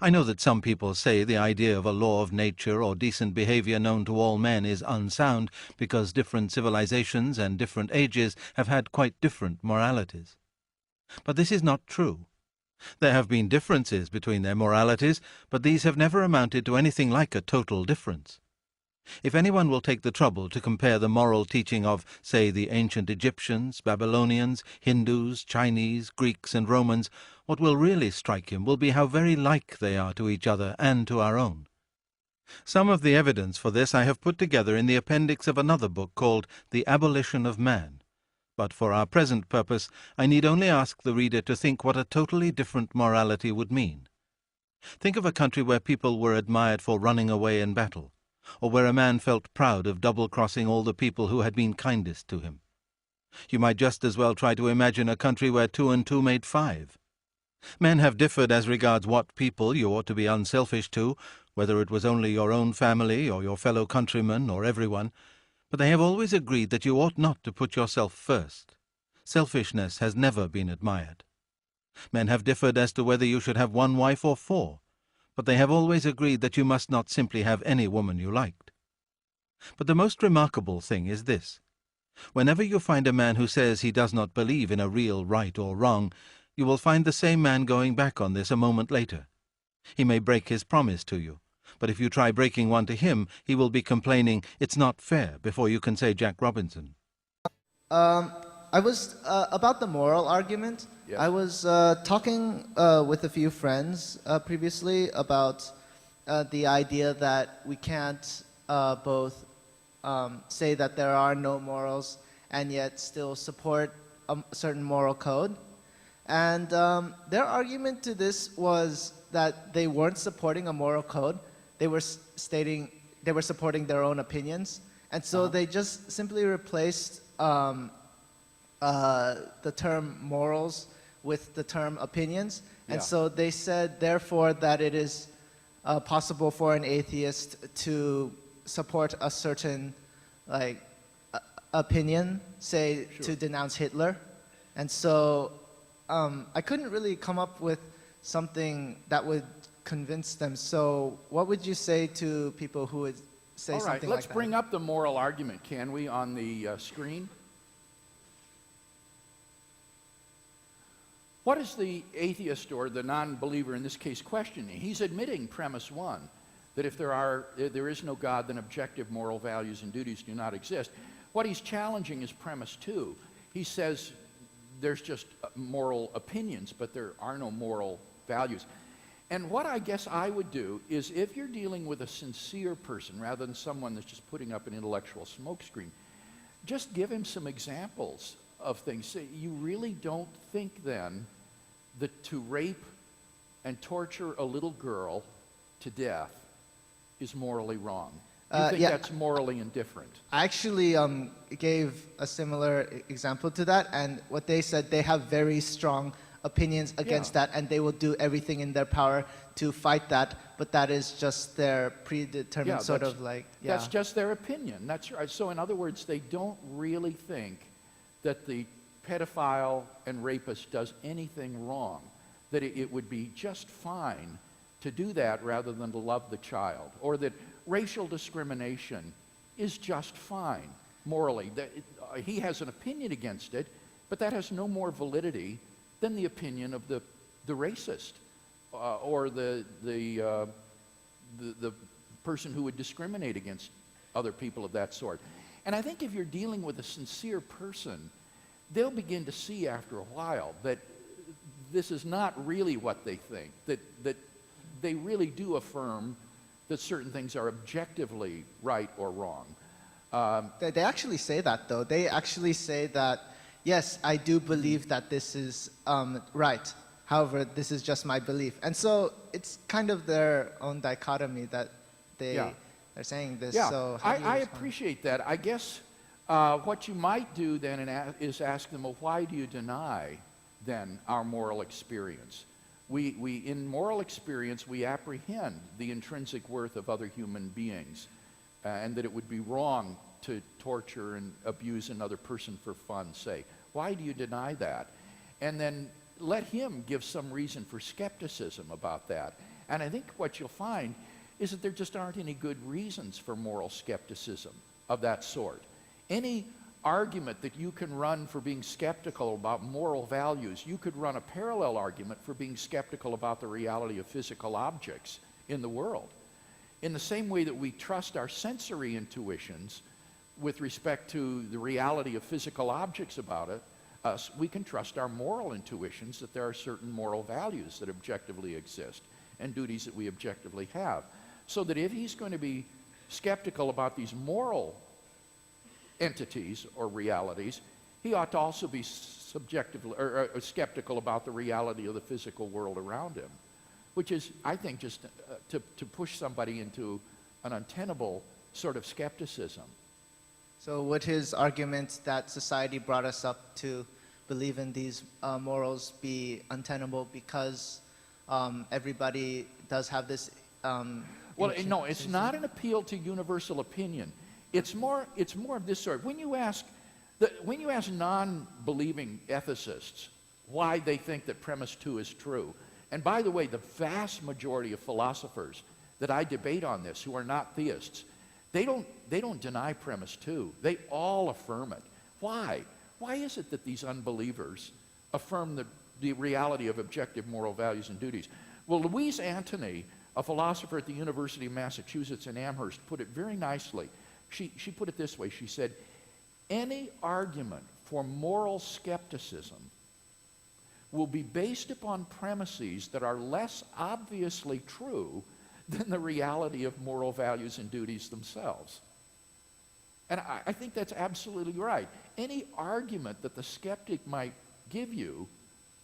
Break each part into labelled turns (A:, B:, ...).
A: I know that some people say the idea of a law of nature or decent behavior known to all men is unsound because different civilizations and different ages have had quite different moralities. But this is not true. There have been differences between their moralities, but these have never amounted to anything like a total difference. If anyone will take the trouble to compare the moral teaching of, say, the ancient Egyptians, Babylonians, Hindus, Chinese, Greeks, and Romans, what will really strike him will be how very like they are to each other and to our own. Some of the evidence for this I have put together in the appendix of another book called The Abolition of Man. But for our present purpose, I need only ask the reader to think what a totally different morality would mean. Think of a country where people were admired for running away in battle, or where a man felt proud of double-crossing all the people who had been kindest to him. You might just as well try to imagine a country where 2 and 2 made 5. Men have differed as regards what people you ought to be unselfish to, whether it was only your own family or your fellow countrymen or everyone, but they have always agreed that you ought not to put yourself first. Selfishness has never been admired. Men have differed as to whether you should have 1 wife or 4, but they have always agreed that you must not simply have any woman you liked. But the most remarkable thing is this. Whenever you find a man who says he does not believe in a real right or wrong, you will find the same man going back on this a moment later. He may break his promise to you, but if you try breaking one to him, he will be complaining, "It's not fair," before you can say Jack Robinson.
B: I was about the moral argument.
C: Yes.
B: I was talking with a few friends previously about the idea that we can't both say that there are no morals and yet still support a certain moral code. And their argument to this was that they weren't supporting a moral code. They were stating they were supporting their own opinions. And so they just simply replaced the term morals with the term opinions. And
C: Yeah.
B: so they said, therefore, that it is possible for an atheist to support a certain opinion, say, to denounce Hitler. And so I couldn't really come up with something that would convince them. So what would you say to people who would say
C: All right,
B: something
C: let's
B: like that?
C: bring up the moral argument, can we, on the screen? What is the atheist or the non-believer in this case questioning? He's admitting premise 1, that if there is no God, then objective moral values and duties do not exist. What he's challenging is premise 2. He says there's just moral opinions, but there are no moral values. And what I guess I would do is, if you're dealing with a sincere person rather than someone that's just putting up an intellectual smokescreen, just give him some examples of things. Say, you really don't think then that to rape and torture a little girl to death is morally wrong? You think
B: yeah.
C: that's morally indifferent?
B: I actually gave a similar example to that, and what they said, they have very strong opinions against that, and they will do everything in their power to fight that, but that is just their predetermined
C: That's just their opinion. That's right. So in other words, they don't really think that the pedophile and rapist does anything wrong, that it would be just fine to do that rather than to love the child, or that racial discrimination is just fine morally. He has an opinion against it, but that has no more validity than the opinion of the racist or the person who would discriminate against other people of that sort. And I think if you're dealing with a sincere person, they'll begin to see after a while that this is not really what they think, that they really do affirm that certain things are objectively right or wrong.
B: They actually say that, though. They actually say that, yes, I do believe that this is right. However, this is just my belief. And so it's kind of their own dichotomy that they're saying this.
C: Yeah,
B: So how do you
C: I
B: respond?
C: appreciate that. I guess what you might do then is ask them, well, why do you deny then our moral experience? We in moral experience, we apprehend the intrinsic worth of other human beings, and that it would be wrong to torture and abuse another person for fun's sake. Why do you deny that? And then let him give some reason for skepticism about that. And I think what you'll find is that there just aren't any good reasons for moral skepticism of that sort. Any argument that you can run for being skeptical about moral values, you could run a parallel argument for being skeptical about the reality of physical objects in the world. In the same way that we trust our sensory intuitions with respect to the reality of physical objects about us, we can trust our moral intuitions that there are certain moral values that objectively exist and duties that we objectively have. So that if he's going to be skeptical about these moral entities or realities, he ought to also be subjectively or skeptical about the reality of the physical world around him, which is, I think, just to push somebody into an untenable sort of skepticism.
B: So would his argument that society brought us up to believe in these morals be untenable because everybody does have this
C: well, no, it's not an appeal to universal opinion. It's more of this sort. When you ask non-believing ethicists why they think that premise 2 is true, and by the way, the vast majority of philosophers that I debate on this who are not theists, they don't deny premise 2. They all affirm it. Why? Why is it that these unbelievers affirm the reality of objective moral values and duties? Well, Louise Antony, a philosopher at the University of Massachusetts in Amherst, put it very nicely. She put it this way. She said, any argument for moral skepticism will be based upon premises that are less obviously true than the reality of moral values and duties themselves. And I think that's absolutely right. Any argument that the skeptic might give you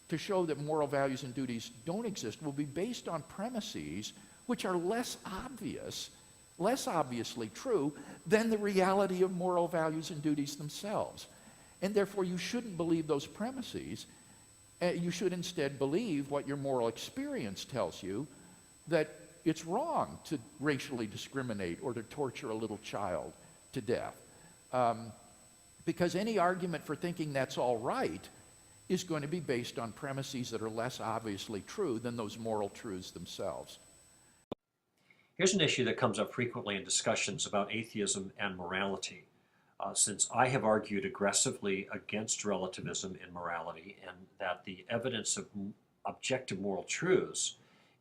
C: to show that moral values and duties don't exist will be based on premises which are less obviously true than the reality of moral values and duties themselves. And therefore, you shouldn't believe those premises. You should instead believe what your moral experience tells you, that it's wrong to racially discriminate or to torture a little child to death. Because any argument for thinking that's all right is going to be based on premises that are less obviously true than those moral truths themselves.
D: Here's an issue that comes up frequently in discussions about atheism and morality. Since I have argued aggressively against relativism in morality and that the evidence of objective moral truths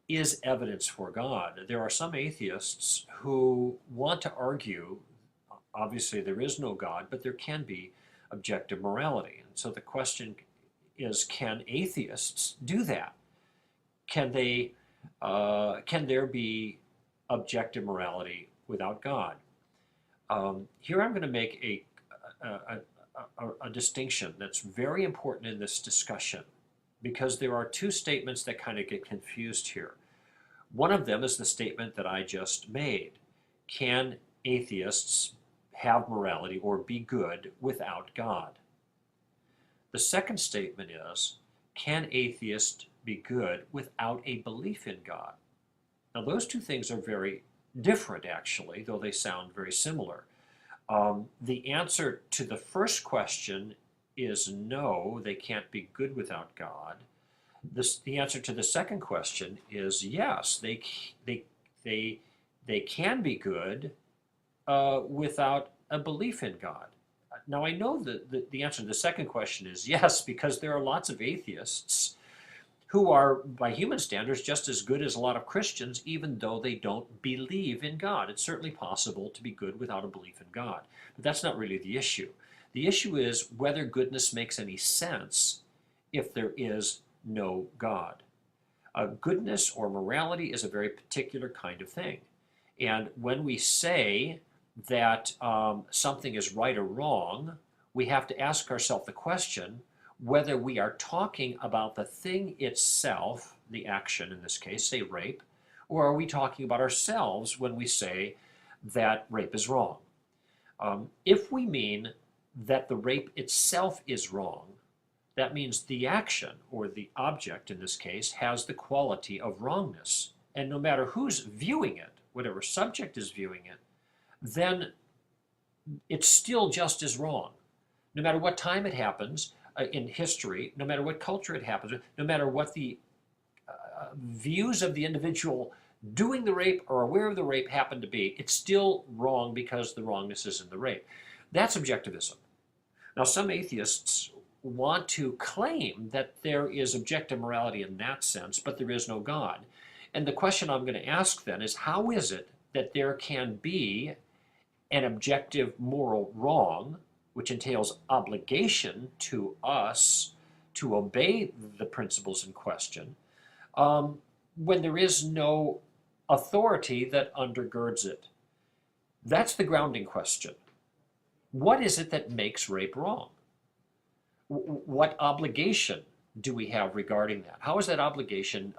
D: is evidence for God, there are some atheists who want to argue, obviously there is no God, but there can be objective morality. And so the question is, can atheists do that? Can there be objective morality without God? Here I'm going to make a distinction that's very important in this discussion, because there are two statements that kind of get confused here. One of them is the statement that I just made. Can atheists have morality or be good without God? The second statement is, can atheists be good without a belief in God? Now, those two things are very different, actually, though they sound very similar. The answer to the first question is no, they can't be good without God. The answer to the second question is yes, they can be good without a belief in God. Now, I know that the answer to the second question is yes, because there are lots of atheists who are, by human standards, just as good as a lot of Christians, even though they don't believe in God. It's certainly possible to be good without a belief in God. But that's not really the issue. The issue is whether goodness makes any sense if there is no God. Goodness or morality is a very particular kind of thing. And when we say that something is right or wrong, we have to ask ourselves the question whether we are talking about the thing itself, the action in this case, say rape, or are we talking about ourselves when we say that rape is wrong? If we mean that the rape itself is wrong, that means the action, or the object in this case, has the quality of wrongness. And no matter who's viewing it, whatever subject is viewing it, then it's still just as wrong. No matter what time it happens, in history, no matter what culture it happens in, no matter what the views of the individual doing the rape or aware of the rape happen to be, it's still wrong because the wrongness is in the rape. That's objectivism. Now, some atheists want to claim that there is objective morality in that sense, but there is no God. And the question I'm going to ask then is, how is it that there can be an objective moral wrong, which entails obligation to us to obey the principles in question, when there is no authority that undergirds it? That's the grounding question. What is it that makes rape wrong? What obligation do we have regarding that? How is that obligation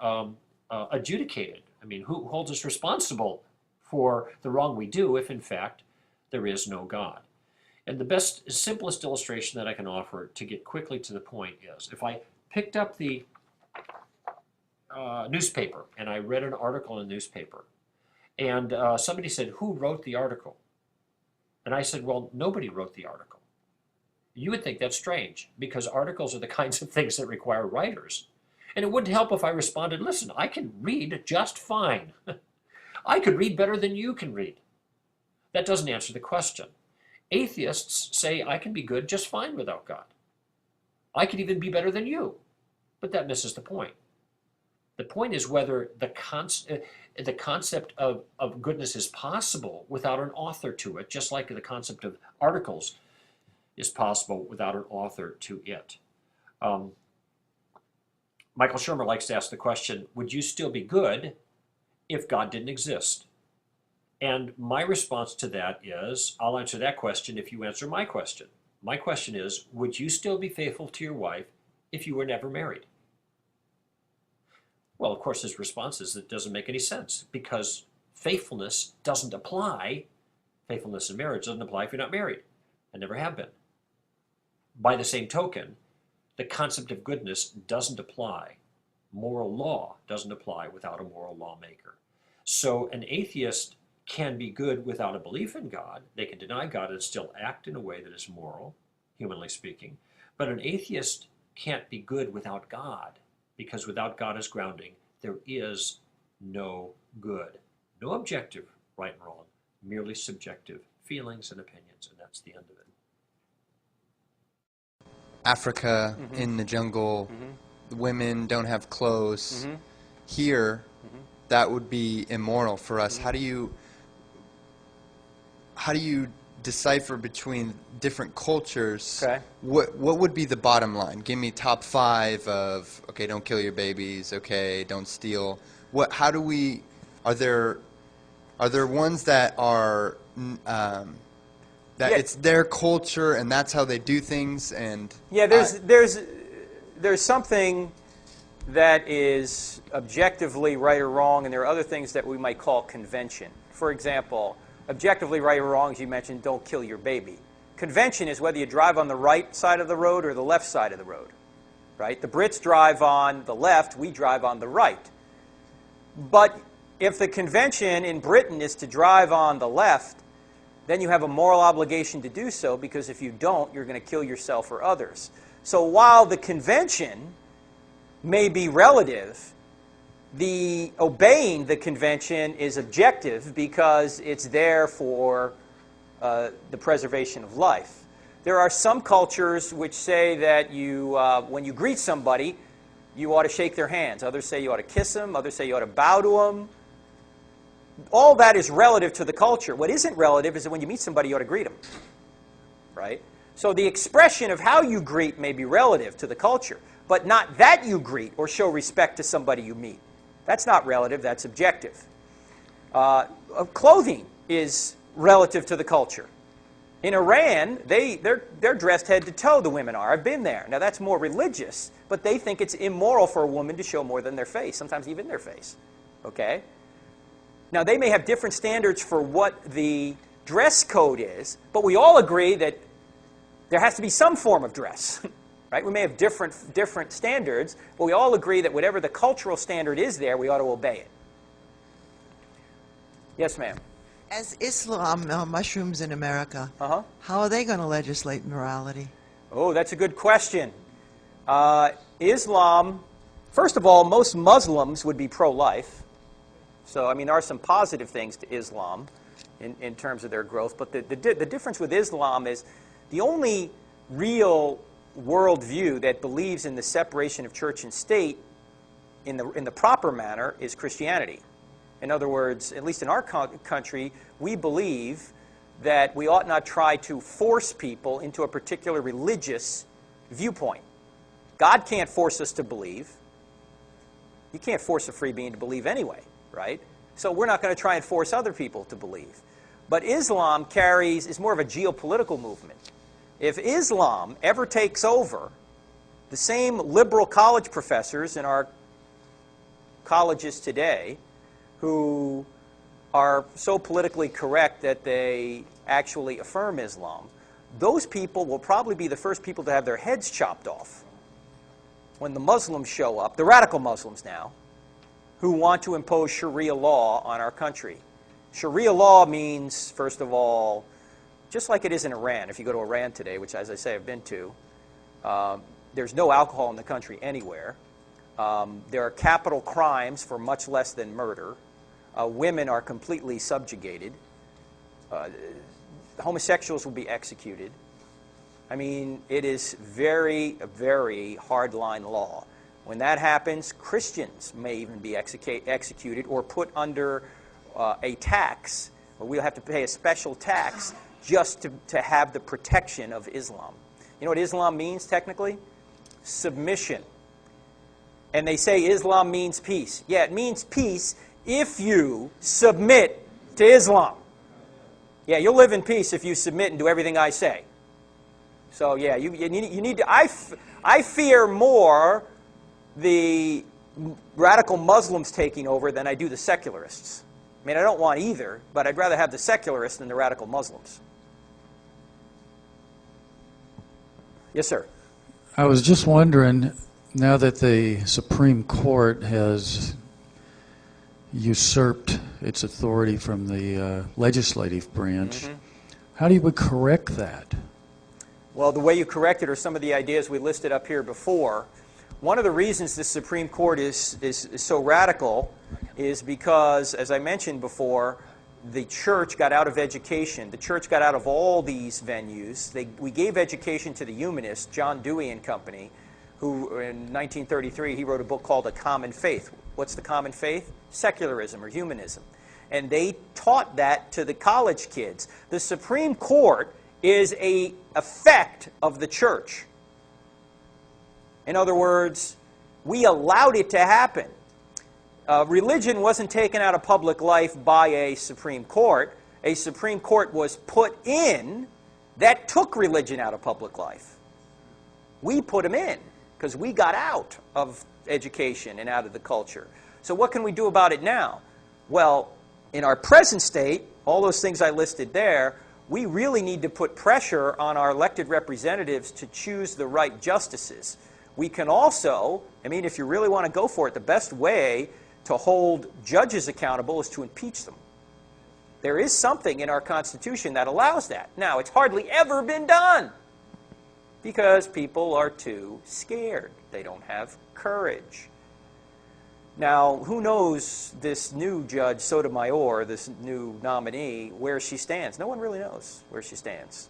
D: adjudicated? I mean, who holds us responsible for the wrong we do if, in fact, there is no God? And the best, simplest illustration that I can offer to get quickly to the point is, if I picked up the newspaper and I read an article in the newspaper, and somebody said, "Who wrote the article?" And I said, "Well, nobody wrote the article." You would think that's strange, because articles are the kinds of things that require writers. And it wouldn't help if I responded, "Listen, I can read just fine. I could read better than you can read." That doesn't answer the question. Atheists say, "I can be good just fine without God. I could even be better than you." But that misses the point. The point is whether the concept of goodness is possible without an author to it, just like the concept of articles is possible without an author to it. Michael Shermer likes to ask the question, would you still be good if God didn't exist? And my response to that is, I'll answer that question if you answer my question. My question is, would you still be faithful to your wife if you were never married? Well, of course, his response is that doesn't make any sense, because faithfulness doesn't apply. Faithfulness in marriage doesn't apply if you're not married, and never have been. By the same token, the concept of goodness doesn't apply. Moral law doesn't apply without a moral lawmaker. So an atheist can be good without a belief in God. They can deny God and still act in a way that is moral, humanly speaking. But an atheist can't be good without God, because without God as grounding, there is no good. No objective right and wrong, merely subjective feelings and opinions, and that's the end of it.
E: Africa, in the jungle, the women don't have clothes. Here, that would be immoral for us. How do you decipher between different cultures?
F: Okay.
E: What would be the bottom line? Give me top 5 of, okay, don't kill your babies, okay, don't steal. How do we, are there ones that are that it's their culture and that's how they do things? And
F: yeah, there's something that is objectively right or wrong, and there are other things that we might call convention. For example, objectively right or wrong, as you mentioned, don't kill your baby. Convention is whether you drive on the right side of the road or the left side of the road, right? The Brits drive on the left, we drive on the right. But if the convention in Britain is to drive on the left, then you have a moral obligation to do so, because if you don't, you're going to kill yourself or others. So while the convention may be relative, the obeying the convention is objective, because it's there for the preservation of life. There are some cultures which say that you, when you greet somebody, you ought to shake their hands. Others say you ought to kiss them. Others say you ought to bow to them. All that is relative to the culture. What isn't relative is that when you meet somebody, you ought to greet them, right? So the expression of how you greet may be relative to the culture, but not that you greet or show respect to somebody you meet. That's not relative, that's objective. Clothing is relative to the culture. In Iran, they're dressed head to toe, the women are. I've been there. Now that's more religious, but they think it's immoral for a woman to show more than their face, sometimes even their face. Okay? Now they may have different standards for what the dress code is, but we all agree that there has to be some form of dress. Right? We may have different standards, but we all agree that whatever the cultural standard is there, we ought to obey it. Yes, ma'am.
G: As Islam mushrooms in America, how are they going to legislate morality?
F: Oh, that's a good question. Islam, first of all, most Muslims would be pro-life. So, I mean, there are some positive things to Islam in terms of their growth. But the difference with Islam is the only real worldview that believes in the separation of church and state in the proper manner is Christianity. In other words, at least in our country, we believe that we ought not try to force people into a particular religious viewpoint. God can't force us to believe. You can't force a free being to believe anyway, right? So we're not going to try and force other people to believe. But Islam is more of a geopolitical movement. If Islam ever takes over, the same liberal college professors in our colleges today who are so politically correct that they actually affirm Islam, those people will probably be the first people to have their heads chopped off when the Muslims show up, the radical Muslims now, who want to impose Sharia law on our country. Sharia law means, first of all, just like it is in Iran. If you go to Iran today, which, as I say, I've been to, there's no alcohol in the country anywhere. There are capital crimes for much less than murder. Women are completely subjugated. Homosexuals will be executed. I mean, it is very, very hardline law. When that happens, Christians may even be executed or put under a tax, or we'll have to pay a special tax just to have the protection of Islam. You know what Islam means technically? Submission. And they say Islam means peace. Yeah, it means peace if you submit to Islam. Yeah, you'll live in peace if you submit and do everything I say. So yeah, you need to. I fear more the radical Muslims taking over than I do the secularists. I mean, I don't want either, but I'd rather have the secularists than the radical Muslims. Yes, sir.
H: I was just wondering, now that the Supreme Court has usurped its authority from the legislative branch, how do you correct that?
F: Well, the way you correct it are some of the ideas we listed up here before. One of the reasons the Supreme Court is so radical is because, as I mentioned before, the church got out of education. The church got out of all these venues. We gave education to the humanists, John Dewey and company, who in 1933, he wrote a book called A Common Faith. What's the common faith? Secularism or humanism. And they taught that to the college kids. The Supreme Court is an effect of the church. In other words, we allowed it to happen. Religion wasn't taken out of public life by a Supreme Court. A Supreme Court was put in that took religion out of public life. We put them in because we got out of education and out of the culture. So what can we do about it now? Well, in our present state, all those things I listed there, we really need to put pressure on our elected representatives to choose the right justices. We can also, I mean, if you really want to go for it, the best way to hold judges accountable is to impeach them. There is something in our Constitution that allows that. Now, it's hardly ever been done because people are too scared. They don't have courage. Now, who knows this new Judge Sotomayor, this new nominee, where she stands? No one really knows where she stands.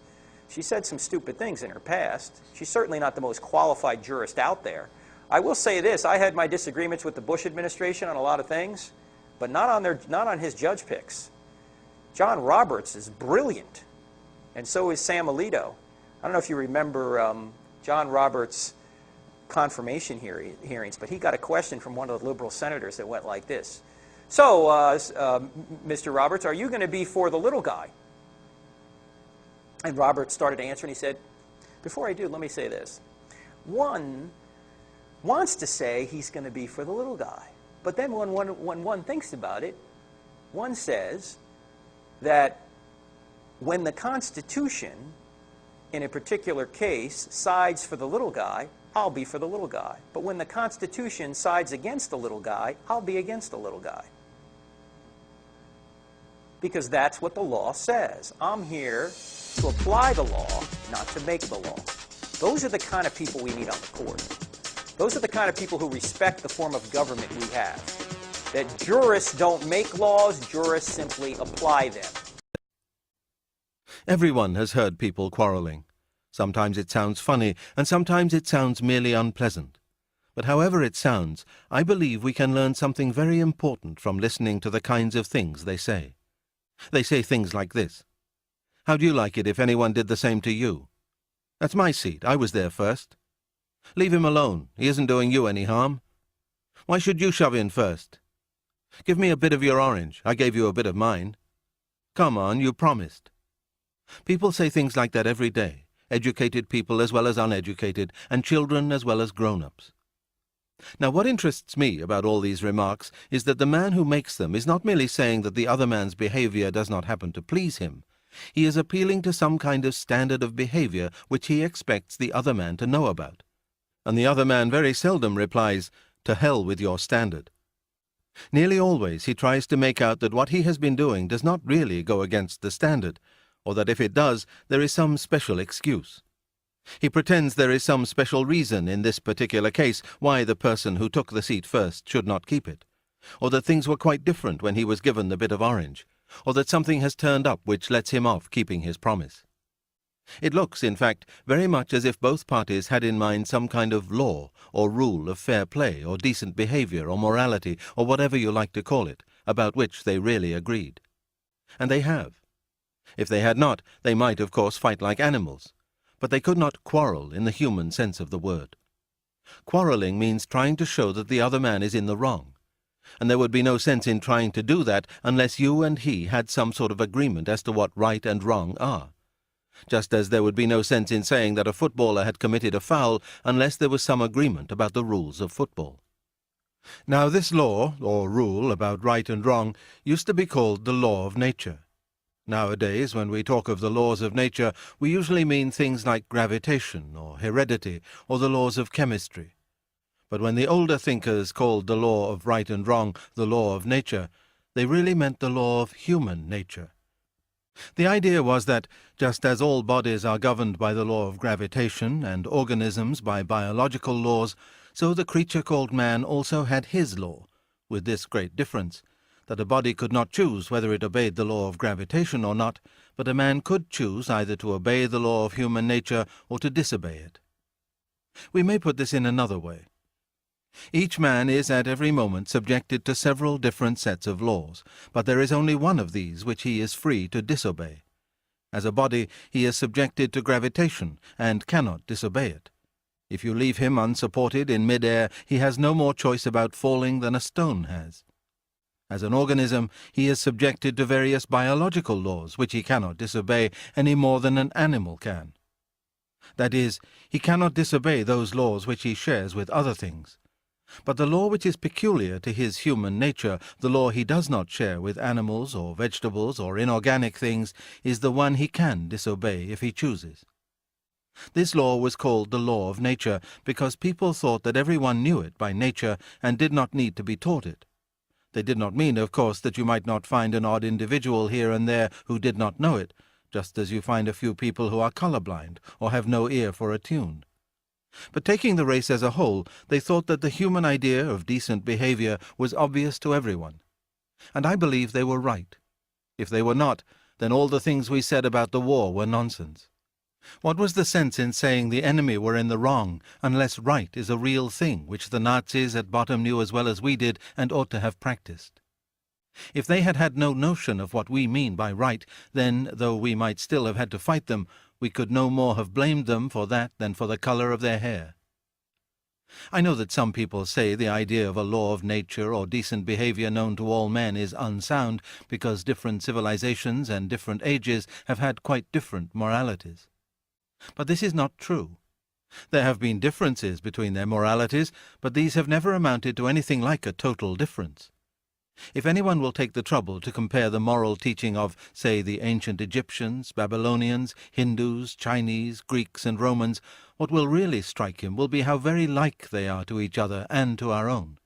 F: She said some stupid things in her past. She's certainly not the most qualified jurist out there. I will say this, I had my disagreements with the Bush administration on a lot of things, but not on his judge picks. John Roberts is brilliant, and so is Sam Alito. I don't know if you remember John Roberts' confirmation hearings, but he got a question from one of the liberal senators that went like this. So, Mr. Roberts, are you going to be for the little guy? And Roberts started to answer, and he said, before I do, let me say this. One wants to say he's going to be for the little guy. But then when one thinks about it, one says that when the Constitution, in a particular case, sides for the little guy, I'll be for the little guy. But when the Constitution sides against the little guy, I'll be against the little guy. Because that's what the law says. I'm here to apply the law, not to make the law. Those are the kind of people we need on the court. Those are the kind of people who respect the form of government we have. That jurists don't make laws, jurists simply apply them.
A: Everyone has heard people quarreling. Sometimes it sounds funny, and sometimes it sounds merely unpleasant. But however it sounds, I believe we can learn something very important from listening to the kinds of things they say. They say things like this: "How'd you like it if anyone did the same to you? That's my seat. I was there first. Leave him alone. He isn't doing you any harm. Why should you shove in first? Give me a bit of your orange. I gave you a bit of mine. Come on, you promised." People say things like that every day, educated people as well as uneducated, and children as well as grown-ups. Now, what interests me about all these remarks is that the man who makes them is not merely saying that the other man's behavior does not happen to please him. He is appealing to some kind of standard of behavior which he expects the other man to know about. And the other man very seldom replies, "To hell with your standard." Nearly always he tries to make out that what he has been doing does not really go against the standard, or that if it does, there is some special excuse. He pretends there is some special reason in this particular case why the person who took the seat first should not keep it, or that things were quite different when he was given the bit of orange, or that something has turned up which lets him off keeping his promise. It looks, in fact, very much as if both parties had in mind some kind of law or rule of fair play or decent behavior or morality or whatever you like to call it, about which they really agreed. And they have. If they had not, they might, of course, fight like animals. But they could not quarrel in the human sense of the word. Quarreling means trying to show that the other man is in the wrong. And there would be no sense in trying to do that unless you and he had some sort of agreement as to what right and wrong are. Just as there would be no sense in saying that a footballer had committed a foul unless there was some agreement about the rules of football. Now, this law, or rule about right and wrong, used to be called the law of nature. Nowadays, when we talk of the laws of nature, we usually mean things like gravitation, or heredity, or the laws of chemistry. But when the older thinkers called the law of right and wrong the law of nature, they really meant the law of human nature. The idea was that, just as all bodies are governed by the law of gravitation and organisms by biological laws, so the creature called man also had his law, with this great difference, that a body could not choose whether it obeyed the law of gravitation or not, but a man could choose either to obey the law of human nature or to disobey it. We may put this in another way. Each man is at every moment subjected to several different sets of laws, but there is only one of these which he is free to disobey. As a body, he is subjected to gravitation and cannot disobey it. If you leave him unsupported in mid-air, he has no more choice about falling than a stone has. As an organism, he is subjected to various biological laws which he cannot disobey any more than an animal can. That is, he cannot disobey those laws which he shares with other things. But the law which is peculiar to his human nature, the law he does not share with animals or vegetables or inorganic things, is the one he can disobey if he chooses. This law was called the law of nature because people thought that everyone knew it by nature and did not need to be taught it. They did not mean, of course, that you might not find an odd individual here and there who did not know it, just as you find a few people who are colorblind or have no ear for a tune. But taking the race as a whole, they thought that the human idea of decent behavior was obvious to everyone. And I believe they were right. If they were not, then all the things we said about the war were nonsense. What was the sense in saying the enemy were in the wrong, unless right is a real thing, which the Nazis at bottom knew as well as we did and ought to have practiced? If they had had no notion of what we mean by right, then, though we might still have had to fight them, we could no more have blamed them for that than for the color of their hair. I know that some people say the idea of a law of nature or decent behavior known to all men is unsound because different civilizations and different ages have had quite different moralities. But this is not true. There have been differences between their moralities, but these have never amounted to anything like a total difference. If anyone will take the trouble to compare the moral teaching of, say, the ancient Egyptians, Babylonians, Hindus, Chinese, Greeks, and Romans, what will really strike him will be how very like they are to each other and to our own.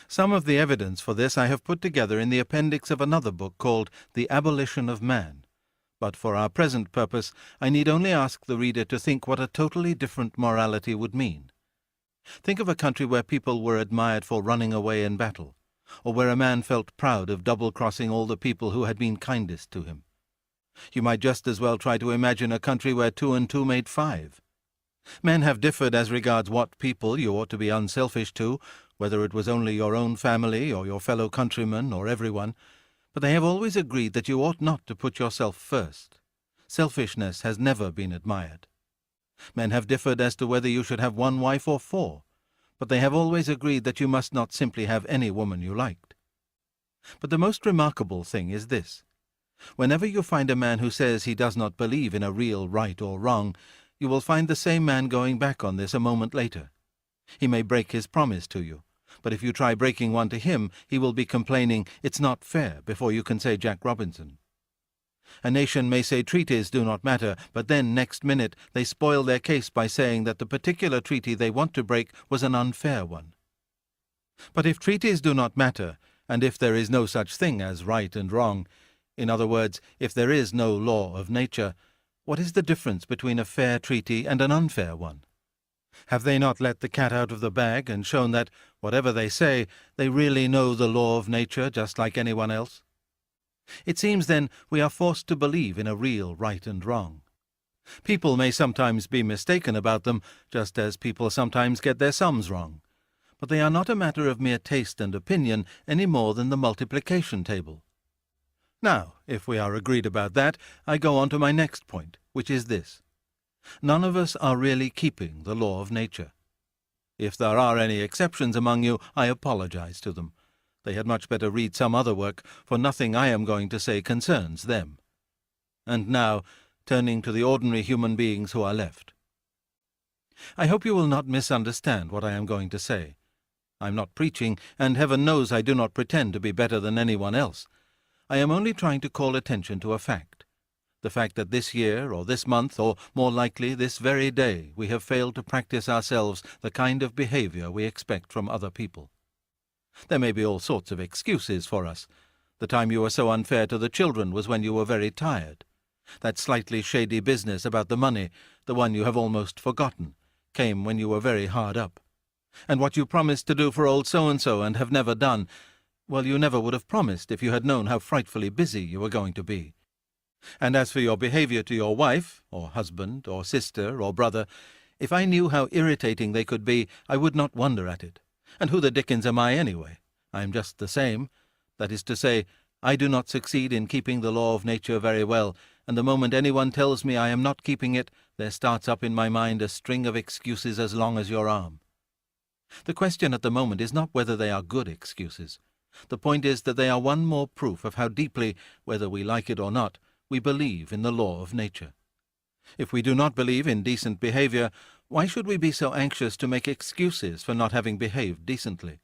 A: Some of the evidence for this I have put together in the appendix of another book called The Abolition of Man. But for our present purpose, I need only ask the reader to think what a totally different morality would mean. Think of a country where people were admired for running away in battle, or where a man felt proud of double-crossing all the people who had been kindest to him. You might just as well try to imagine a country where 2 and 2 made 5. Men have differed as regards what people you ought to be unselfish to, whether it was only your own family or your fellow countrymen or everyone, but they have always agreed that you ought not to put yourself first. Selfishness has never been admired. Men have differed as to whether you should have 1 wife or 4, but they have always agreed that you must not simply have any woman you liked. But the most remarkable thing is this. Whenever you find a man who says he does not believe in a real right or wrong, you will find the same man going back on this a moment later. He may break his promise to you, but if you try breaking one to him, he will be complaining, "It's not fair," before you can say Jack Robinson. A nation may say treaties do not matter, but then next minute they spoil their case by saying that the particular treaty they want to break was an unfair one. But if treaties do not matter, and if there is no such thing as right and wrong, in other words, if there is no law of nature, what is the difference between a fair treaty and an unfair one? Have they not let the cat out of the bag and shown that, whatever they say, they really know the law of nature just like anyone else? It seems, then, we are forced to believe in a real right and wrong. People may sometimes be mistaken about them, just as people sometimes get their sums wrong. But they are not a matter of mere taste and opinion any more than the multiplication table. Now, if we are agreed about that, I go on to my next point, which is this. None of us are really keeping the law of nature. If there are any exceptions among you, I apologize to them. They had much better read some other work, for nothing I am going to say concerns them. And now, turning to the ordinary human beings who are left. I hope you will not misunderstand what I am going to say. I am not preaching, and heaven knows I do not pretend to be better than anyone else. I am only trying to call attention to a fact. The fact that this year, or this month, or more likely this very day, we have failed to practice ourselves the kind of behavior we expect from other people. There may be all sorts of excuses for us. The time you were so unfair to the children was when you were very tired. That slightly shady business about the money, the one you have almost forgotten, came when you were very hard up. And what you promised to do for old so-and-so and have never done, well, you never would have promised if you had known how frightfully busy you were going to be. And as for your behavior to your wife, or husband, or sister, or brother, if I knew how irritating they could be, I would not wonder at it. And who the dickens am I anyway? I am just the same. That is to say, I do not succeed in keeping the law of nature very well, and the moment anyone tells me I am not keeping it, there starts up in my mind a string of excuses as long as your arm. The question at the moment is not whether they are good excuses. The point is that they are one more proof of how deeply, whether we like it or not, we believe in the law of nature. If we do not believe in decent behavior, why should we be so anxious to make excuses for not having behaved decently?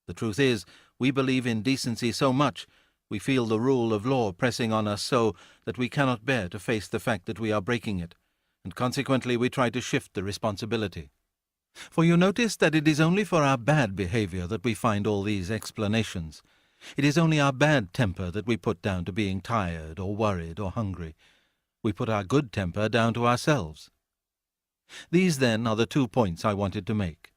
A: The truth is, we believe in decency so much, we feel the rule of law pressing on us so that we cannot bear to face the fact that we are breaking it, and consequently we try to shift the responsibility. For you notice that it is only for our bad behavior that we find all these explanations. It is only our bad temper that we put down to being tired or worried or hungry. We put our good temper down to ourselves. These, then, are the 2 points I wanted to make.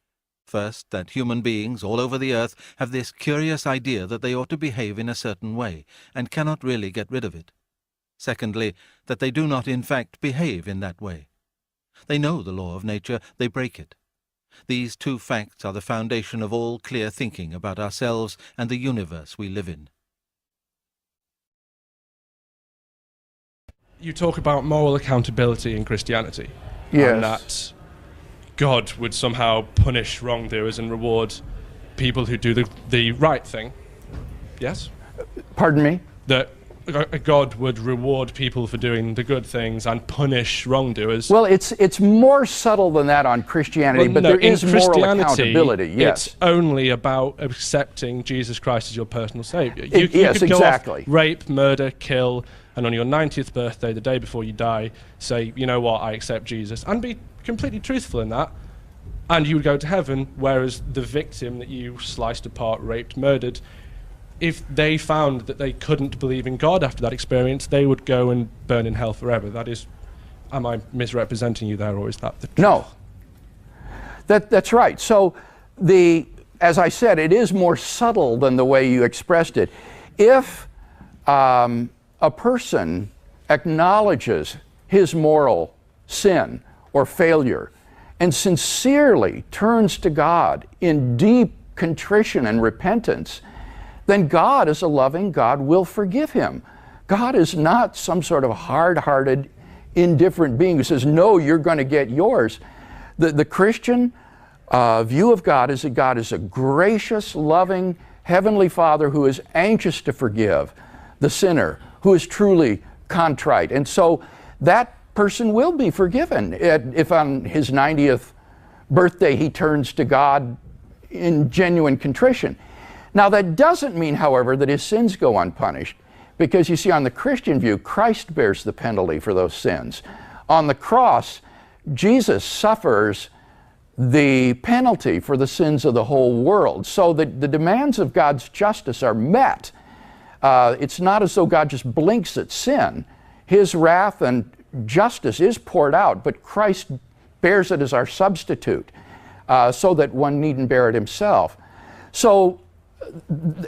A: First, that human beings all over the earth have this curious idea that they ought to behave in a certain way, and cannot really get rid of it. Secondly, that they do not in fact behave in that way. They know the law of nature, they break it. These 2 facts are the foundation of all clear thinking about ourselves and the universe we live in.
I: You talk about moral accountability in Christianity.
J: Yes.
I: And that God would somehow punish wrongdoers and reward people who do the right thing. Yes?
J: Pardon me?
I: That God would reward people for doing the good things and punish wrongdoers.
J: Well, it's more subtle than that on Christianity,
I: Well,
J: but
I: no,
J: there is
I: in
J: moral
I: Christianity,
J: accountability, yes.
I: It's only about accepting Jesus Christ as your personal Savior.
J: Yes,
I: could go
J: exactly.
I: off, rape, murder, kill, and on your 90th birthday, the day before you die, say, you know what, I accept Jesus, and be completely truthful in that, and you would go to heaven, whereas the victim that you sliced apart, raped, murdered, if they found that they couldn't believe in God after that experience, they would go and burn in hell forever. That is, am I misrepresenting you there, or is that the truth?
J: No. That's right. So as I said, it is more subtle than the way you expressed it. If a person acknowledges his moral sin or failure and sincerely turns to God in deep contrition and repentance, then God, as a loving God, will forgive him. God is not some sort of hard-hearted, indifferent being who says, no, you're going to get yours. The Christian view of God is that God is a gracious, loving, heavenly Father who is anxious to forgive the sinner, who is truly contrite. And so that person will be forgiven if on his 90th birthday he turns to God in genuine contrition. Now that doesn't mean, however, that his sins go unpunished, because you see, on the Christian view, Christ bears the penalty for those sins. On the cross, Jesus suffers the penalty for the sins of the whole world, so that the demands of God's justice are met. It's not as though God just blinks at sin. His wrath and justice is poured out, but Christ bears it as our substitute, so that one needn't bear it himself. So,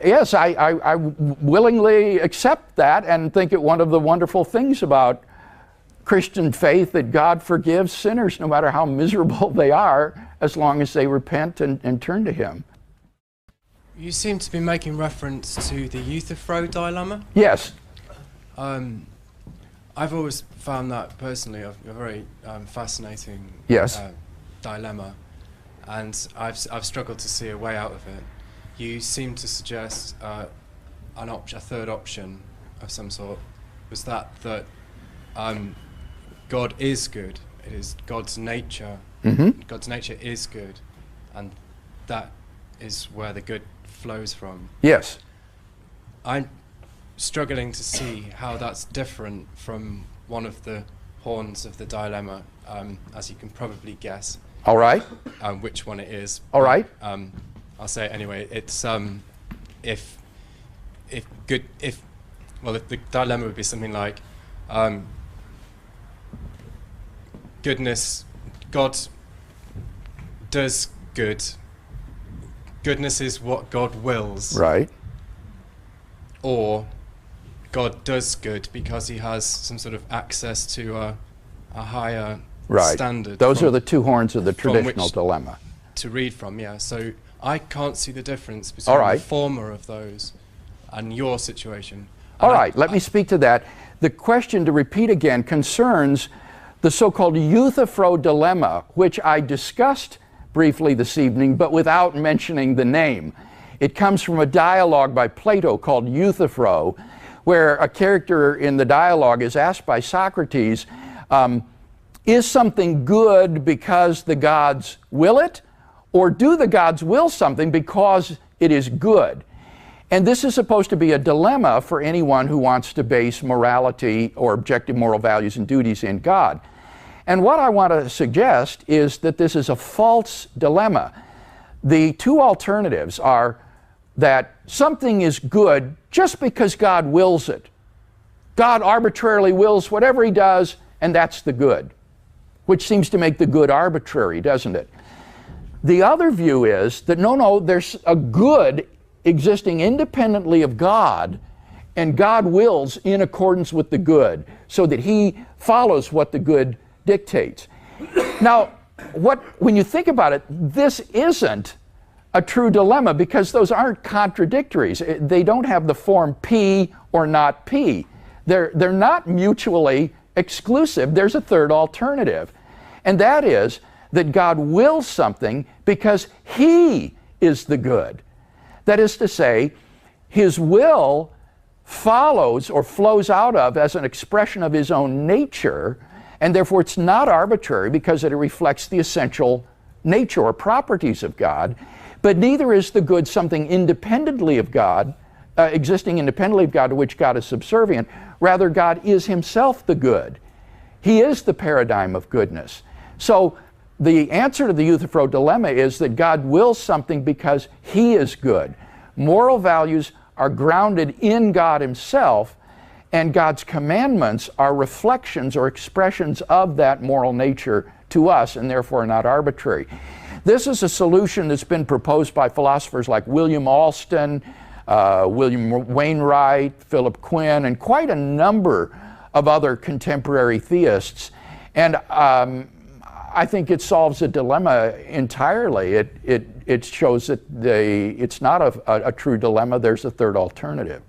J: yes, I willingly accept that and think it one of the wonderful things about Christian faith, that God forgives sinners no matter how miserable they are, as long as they repent and turn to Him.
K: You seem to be making reference to the Euthyphro dilemma.
J: Yes.
K: I've always found that personally a very fascinating dilemma, and I've struggled to see a way out of it. You seem to suggest a third option of some sort. Was that God is good? It is God's nature.
J: Mm-hmm.
K: God's nature is good, and that is where the good flows from.
J: Yes.
K: I'm struggling to see how that's different from one of the horns of the dilemma, as you can probably guess.
J: All right.
K: Which one it is.
J: All right.
K: I'll say it anyway. It's if the dilemma would be something like goodness, God does good. Goodness is what God wills.
J: Right.
K: Or God does good because He has some sort of access to a higher standard.
J: Those are the two horns of the traditional dilemma.
K: To read from, yeah. So I can't see the difference between the former of those and your situation.
J: All right, let me speak to that. The question, to repeat again, concerns the so-called Euthyphro dilemma, which I discussed briefly this evening, but without mentioning the name. It comes from a dialogue by Plato called Euthyphro, where a character in the dialogue is asked by Socrates, is something good because the gods will it, or do the gods will something because it is good? And this is supposed to be a dilemma for anyone who wants to base morality or objective moral values and duties in God. And what I want to suggest is that this is a false dilemma. The two alternatives are that something is good just because God wills it. God arbitrarily wills whatever He does, and that's the good, which seems to make the good arbitrary, doesn't it? The other view is that no, there's a good existing independently of God, and God wills in accordance with the good, so that He follows what the good dictates. Now, when you think about it, this isn't a true dilemma, because those aren't contradictories. They don't have the form P or not P. They're not mutually exclusive. There's a third alternative, and that is that God wills something because He is the good. That is to say, His will follows or flows out of as an expression of His own nature, and therefore it's not arbitrary because it reflects the essential nature or properties of God. But neither is the good something independently of God, existing independently of God, to which God is subservient. Rather, God is Himself the good. He is the paradigm of goodness. So the answer to the Euthyphro dilemma is that God wills something because He is good. Moral values are grounded in God Himself, and God's commandments are reflections or expressions of that moral nature to us, and therefore not arbitrary. This is a solution that's been proposed by philosophers like William Alston, William Wainwright, Philip Quinn, and quite a number of other contemporary theists. And I think it solves a dilemma entirely. It shows that it's not a true dilemma, there's a third alternative.